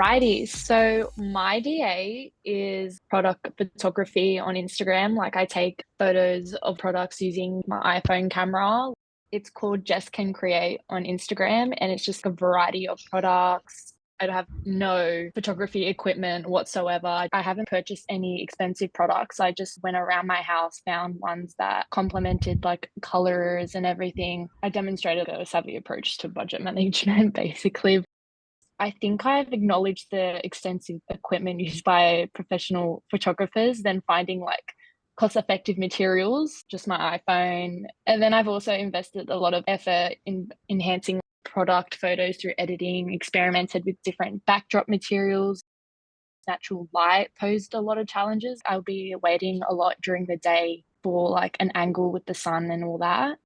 Righty. So my DA is product photography on Instagram. Like I take photos of products using my iPhone camera. It's called Jess Can Create on Instagram, and it's just a variety of products. I have no photography equipment whatsoever. I haven't purchased any expensive products. I just went around my house, found ones that complemented like colors and everything. I demonstrated a savvy approach to budget management, basically. I think I've acknowledged the extensive equipment used by professional photographers, then finding like cost effective materials, just my iPhone. And then I've also invested a lot of effort in enhancing product photos through editing, experimented with different backdrop materials. Natural light posed a lot of challenges. I'll be waiting a lot during the day for like an angle with the sun and all that.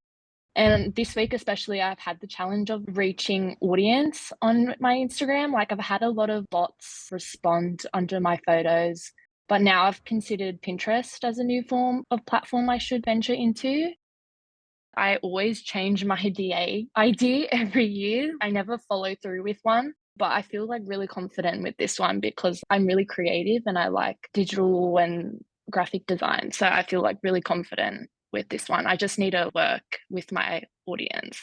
And this week, especially, I've had the challenge of reaching audience on my Instagram. Like, I've had a lot of bots respond under my photos, but now I've considered Pinterest as a new form of platform I should venture into. I always change my DA ID every year. I never follow through with one, but I feel like really confident with this one because I'm really creative and I like digital and graphic design. So I feel like really confident with this one. I just need to work with my audience.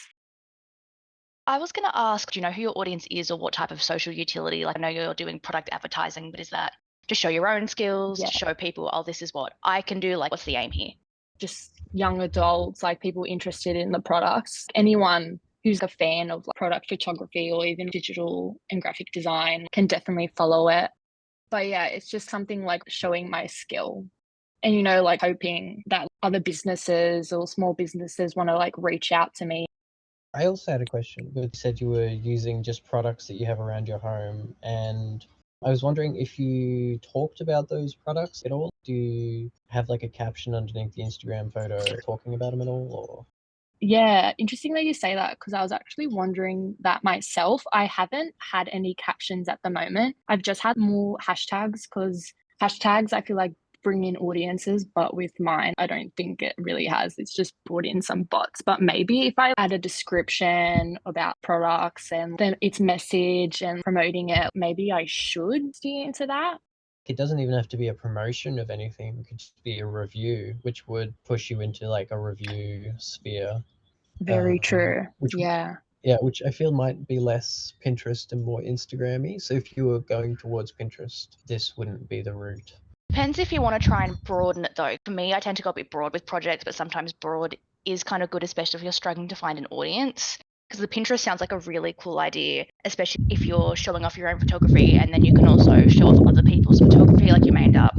I was going to ask, do you know who your audience is or what type of social utility? Like, I know you're doing product advertising, but is that to show your own skills, Yeah, to show people, oh, this is what I can do? Like, what's the aim here? just young adults, like people interested in the products. Anyone who's a fan of like product photography or even digital and graphic design can definitely follow it. But yeah, it's just something like showing my skill and, like hoping that other businesses or small businesses want to like reach out to me. I also had a question, but you said you were using just products that you have around your home, and I was wondering if you talked about those products at all. Do you have like a caption underneath the Instagram photo talking about them at all, or? Yeah, interesting that you say that because I was actually wondering that myself. I haven't had any captions at the moment. I've just had more hashtags because hashtags I feel like bring in audiences, but with mine, I don't think it really has. It's just brought in some bots. But maybe if I add a description about products and then its message and promoting it, maybe I should steer into that. It doesn't even have to be a promotion of anything. It could just be a review, which would push you into like a review sphere. Very true. Which Yeah. Yeah, which I feel might be less Pinterest and more Instagram-y. So if you were going towards Pinterest, this wouldn't be the route. Depends if you want to try and broaden it though. For me, I tend to go a bit broad with projects, but sometimes broad is kind of good, especially if you're struggling to find an audience. Because the Pinterest sounds like a really cool idea, especially if you're showing off your own photography and then you can also show off other people's photography. Like you may end up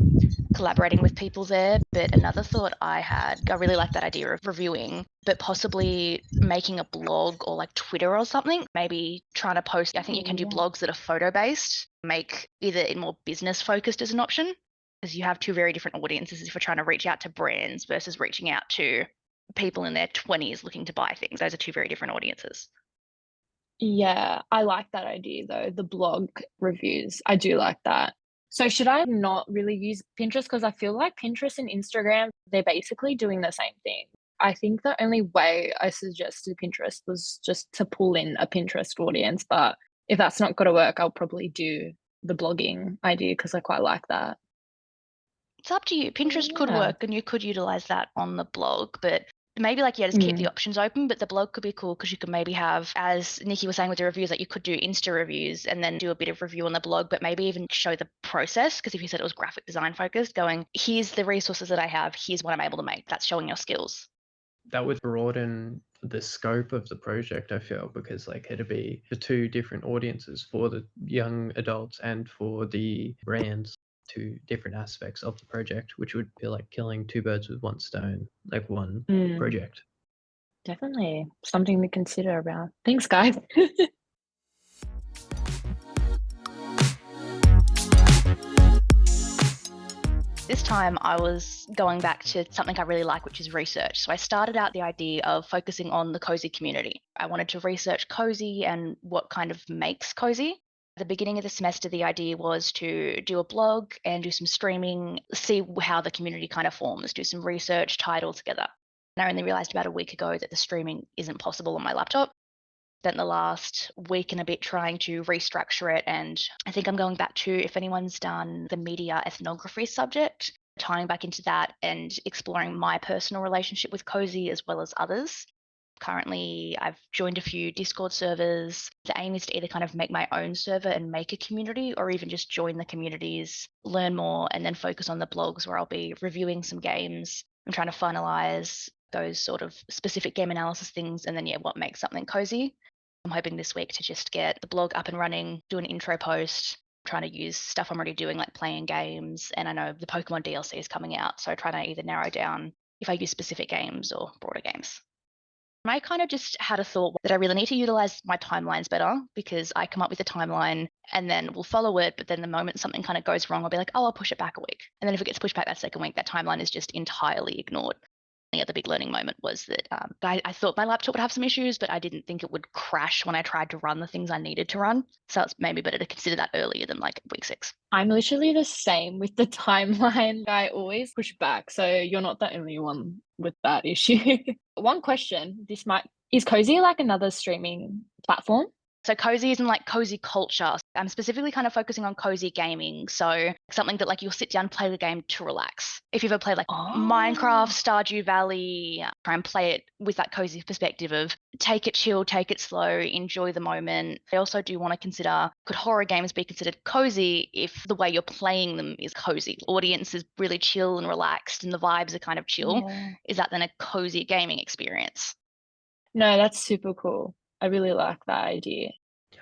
collaborating with people there. But another thought I really like that idea of reviewing, but possibly making a blog or like Twitter or something, maybe trying to post. I think you can do Yeah. blogs that are photo based, make either it more business focused as an option, because you have two very different audiences if you're trying to reach out to brands versus reaching out to people in their 20s looking to buy things. Those are two very different audiences. Yeah, I like that idea though, the blog reviews. I do like that. So should I not really use Pinterest? Because I feel like Pinterest and Instagram, they're basically doing the same thing. I think the only way I suggested Pinterest was just to pull in a Pinterest audience. But if that's not going to work, I'll probably do the blogging idea because I quite like that. It's up to you. Pinterest could Yeah. work and you could utilize that on the blog, but maybe like, yeah, just keep the Mm, options open. But the blog could be cool because you could maybe have, as Nikki was saying with the reviews, that you could do Insta reviews and then do a bit of review on the blog, but maybe even show the process. Because if you said it was graphic design focused, going, here's the resources that I have, here's what I'm able to make. That's showing your skills. That would broaden the scope of the project, I feel, because like it'd be the two different audiences for the young adults and for the brands, two different aspects of the project, which would be like killing two birds with one stone, like one mm, project. definitely something to consider around. Thanks, guys. This time I was going back to something I really like, which is research. So I started out the idea of focusing on the cozy community. I wanted to research cozy and what kind of makes cozy. At the beginning of the semester, the idea was to do a blog and do some streaming, see how the community kind of forms, do some research, tie it all together. And I only realized about a week ago that the streaming isn't possible on my laptop. Spent the last week and a bit trying to restructure it, and I think I'm going back to, if anyone's done the media ethnography subject, tying back into that and exploring my personal relationship with Cozy as well as others. Currently, I've joined a few Discord servers. The aim is to either kind of make my own server and make a community, or even just join the communities, learn more, and then focus on the blogs where I'll be reviewing some games. I'm trying to finalize those sort of specific game analysis things, and then, yeah, what makes something cozy. I'm hoping this week to just get the blog up and running, do an intro post, trying to use stuff I'm already doing, like playing games. And I know the Pokemon DLC is coming out, so trying to either narrow down if I use specific games or broader games. I kind of just had a thought that I really need to utilize my timelines better, because I come up with a timeline and then we'll follow it. But then the moment something kind of goes wrong, I'll be like, oh, I'll push it back a week. And then if it gets pushed back that second week, that timeline is just entirely ignored. The other big learning moment was that I thought my laptop would have some issues, but I didn't think it would crash when I tried to run the things I needed to run. So it's maybe better to consider that earlier than like week 6. I'm literally the same with the timeline. I always push back, so you're not the only one with that issue. One question, is Cozy like another streaming platform? So Cozy isn't like cozy culture. I'm specifically kind of focusing on cozy gaming. So something that like you'll sit down and play the game to relax. If you've ever played like Minecraft, Stardew Valley, try and play it with that cozy perspective of take it chill, take it slow, enjoy the moment. I also do want to consider, could horror games be considered cozy if the way you're playing them is cozy? The audience is really chill and relaxed and the vibes are kind of chill. Yeah. Is that then a cozy gaming experience? No, that's super cool. I really like that idea.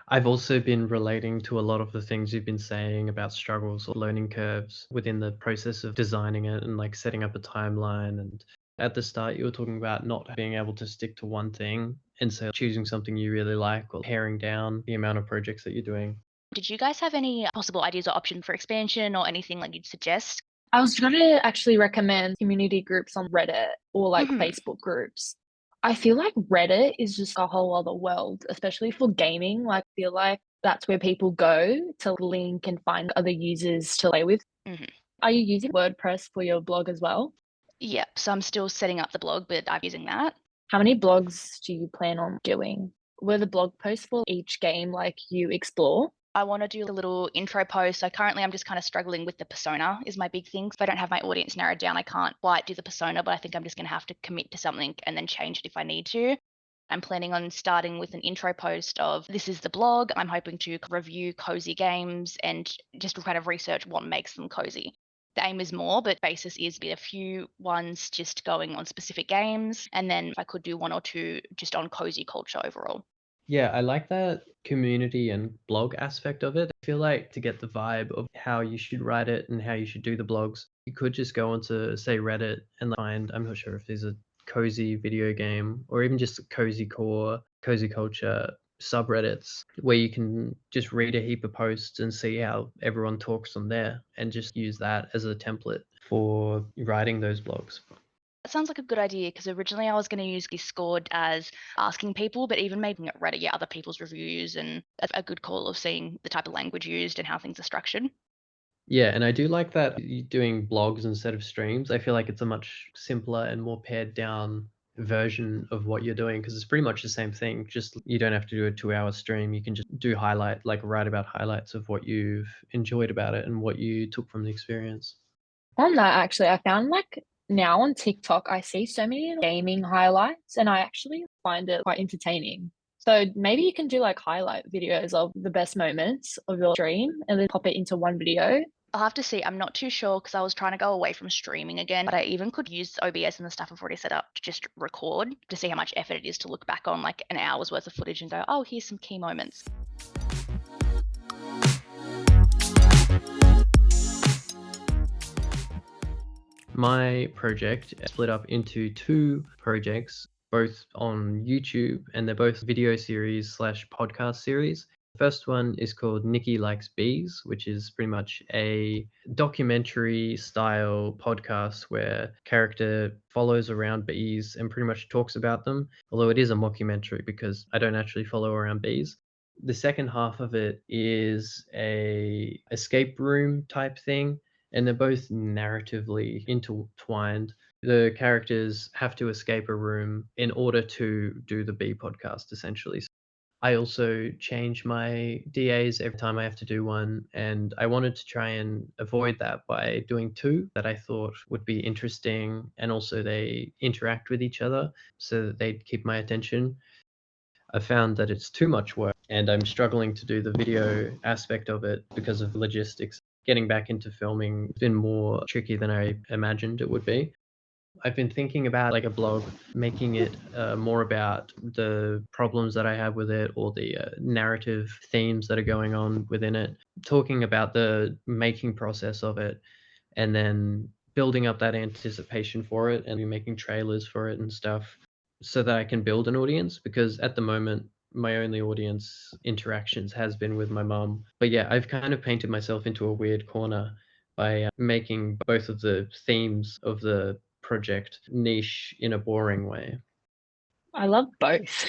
I've also been relating to a lot of the things you've been saying about struggles or learning curves within the process of designing it and like setting up a timeline. And at the start, you were talking about not being able to stick to one thing. And so choosing something you really like or paring down the amount of projects that you're doing. Did you guys have any possible ideas or options for expansion or anything like you'd suggest? I was going to actually recommend community groups on Reddit or like Mhm. Facebook groups. I feel like Reddit is just a whole other world, especially for gaming. Like, I feel like that's where people go to link and find other users to play with. Mhm. Are you using WordPress for your blog as well? Yep. So I'm still setting up the blog, but I'm using that. How many blogs do you plan on doing? Were the blog posts for each game like you explore? I want to do a little intro post. So currently I'm just kind of struggling with the persona is my big thing. If I don't have my audience narrowed down, I can't quite do the persona, but I think I'm just going to have to commit to something and then change it if I need to. I'm planning on starting with an intro post of this is the blog. I'm hoping to review cozy games and just kind of research what makes them cozy. The aim is more, but basis is be a few ones just going on specific games. And then if I could do 1 or 2 just on cozy culture overall. Yeah, I like that community and blog aspect of it. I feel like to get the vibe of how you should write it and how you should do the blogs, you could just go onto, say, Reddit and find, I'm not sure if there's a cozy video game or even just a cozy core, cozy culture subreddits where you can just read a heap of posts and see how everyone talks on there and just use that as a template for writing those blogs. That sounds like a good idea, because originally I was going to use Discord as asking people, but even making it Reddit, yeah, other people's reviews, and that's a good call of seeing the type of language used and how things are structured. Yeah, and I do like that you're doing blogs instead of streams. I feel like it's a much simpler and more pared down version of what you're doing because it's pretty much the same thing. Just you don't have to do a 2-hour stream. You can just do write about highlights of what you've enjoyed about it and what you took from the experience. On that, actually, I found like now on TikTok, I see so many gaming highlights and I actually find it quite entertaining. So maybe you can do like highlight videos of the best moments of your stream and then pop it into one video. I'll have to see. I'm not too sure because I was trying to go away from streaming again, but I even could use OBS and the stuff I've already set up to just record to see how much effort it is to look back on like an hour's worth of footage and go, oh, here's some key moments. My project split up into 2 projects, both on YouTube, and they're both video series slash podcast series. The first one is called Nikki Likes Bees, which is pretty much a documentary style podcast where character follows around bees and pretty much talks about them, although it is a mockumentary because I don't actually follow around bees. The second half of it is a escape room type thing, and they're both narratively intertwined. The characters have to escape a room in order to do the bee podcast, essentially. I also change my DAs every time I have to do one, and I wanted to try and avoid that by doing two that I thought would be interesting, and also they interact with each other so that they'd keep my attention. I found that it's too much work, and I'm struggling to do the video aspect of it because of logistics. Getting back into filming has been more tricky than I imagined it would be. I've been thinking about like a blog, making it more about the problems that I have with it, or the narrative themes that are going on within it, talking about the making process of it, and then building up that anticipation for it and be making trailers for it and stuff so that I can build an audience, because at the moment my only audience interactions has been with my mum. But yeah, I've kind of painted myself into a weird corner by making both of the themes of the project niche in a boring way. I love both.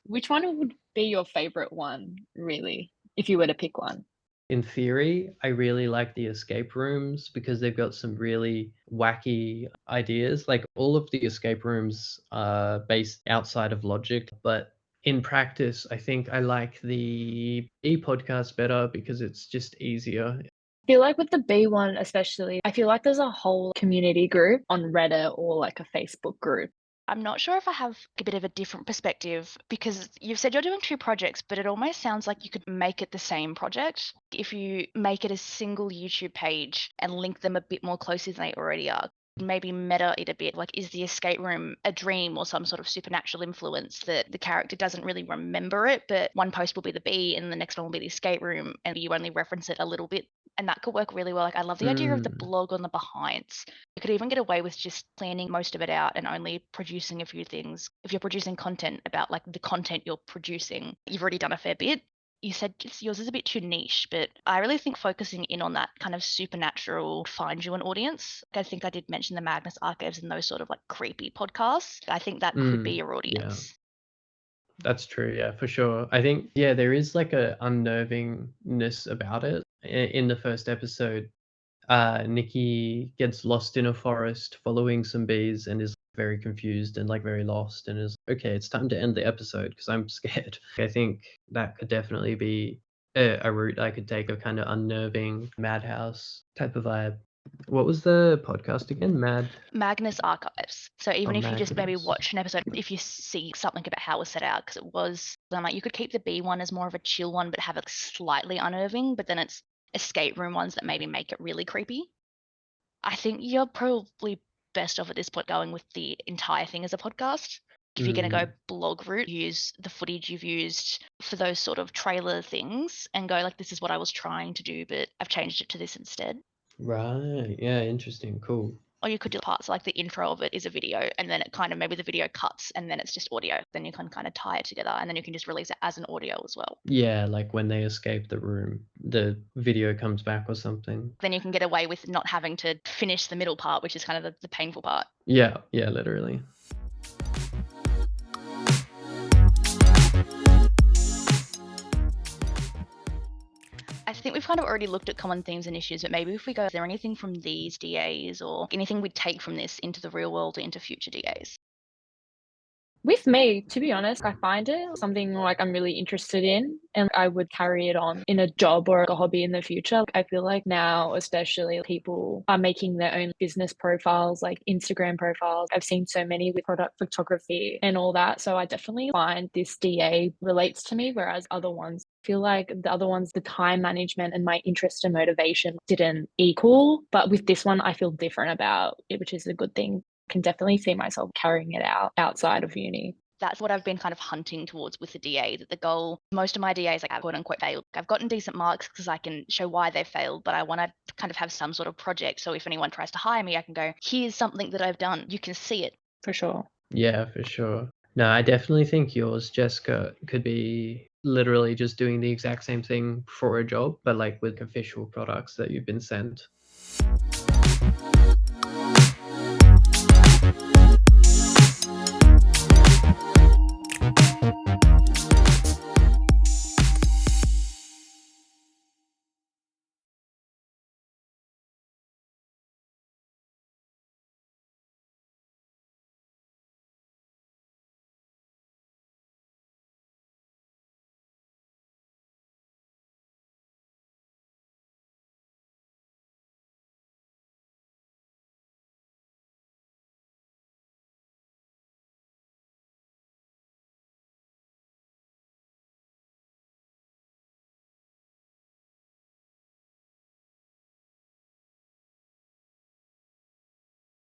Which one would be your favorite one, really, if you were to pick one? In theory, I really like the escape rooms because they've got some really wacky ideas. Like all of the escape rooms are based outside of logic, but in practice, I think I like the e-podcast better because it's just easier. I feel like with the B one especially, I feel like there's a whole community group on Reddit or like a Facebook group. I'm not sure if I have a bit of a different perspective because you've said you're doing two projects, but it almost sounds like you could make it the same project if you make it a single YouTube page and link them a bit more closely than they already are. Maybe meta it a bit, like is the escape room a dream or some sort of supernatural influence that the character doesn't really remember it, but one post will be the bee and the next one will be the escape room and you only reference it a little bit, and that could work really well. Like I love the idea of the blog on the behinds. You could even get away with just planning most of it out and only producing a few things. If you're producing content about like the content you're producing, you've already done a fair bit. You said yours is a bit too niche, but I really think focusing in on that kind of supernatural finds you an audience. I think I did mention the Magnus Archives and those sort of like creepy podcasts. I think that could be your Yeah. audience. That's true, yeah, for sure. I think, yeah, there is like a unnervingness about it. In the first episode, Nikki gets lost in a forest following some bees and is very confused and like very lost and is okay, it's time to end the episode because I'm scared. I think that could definitely be a route I could take, a kind of unnerving madhouse type of vibe. What was the podcast again? Magnus Archives. So even if you just maybe Magnus. watch an episode, if you see something about how it was set out, because it was, then like you could keep the B one as more of a chill one, but have it slightly unnerving, but then it's escape room ones that maybe make it really creepy. I think you're probably best off at this point going with the entire thing as a podcast. If you're going to go blog route, use the footage you've used for those sort of trailer things and go like, this is what I was trying to do, but I've changed it to this instead. Right. Yeah, interesting. Cool. Or you could do parts like the intro of it is a video and then it kind of maybe the video cuts and then it's just audio. Then you can kind of tie it together and then you can just release it as an audio as well. Yeah, like when they escape the room, the video comes back or something. Then you can get away with not having to finish the middle part, which is kind of the painful part. Yeah, literally. I think we've kind of already looked at common themes and issues, but maybe if we go, is there anything from these DAs or anything we'd take from this into the real world or into future DAs? With me, to be honest, I find it something like I'm really interested in and I would carry it on in a job or a hobby in the future. I feel like now, especially people are making their own business profiles, like Instagram profiles. I've seen so many with product photography and all that. So I definitely find this DA relates to me, whereas other ones feel like the other ones, the time management and my interest and motivation didn't equal. But with this one, I feel different about it, which is a good thing. Can definitely see myself carrying it out outside of uni. That's what I've been kind of hunting towards with the DA, that the goal, most of my DAs, like I've quote unquote failed. I've gotten decent marks because I can show why they failed, but I want to kind of have some sort of project. So if anyone tries to hire me, I can go, here's something that I've done. You can see it. For sure. Yeah, for sure. No, I definitely think yours, Jessica, could be literally just doing the exact same thing for a job, but like with official products that you've been sent.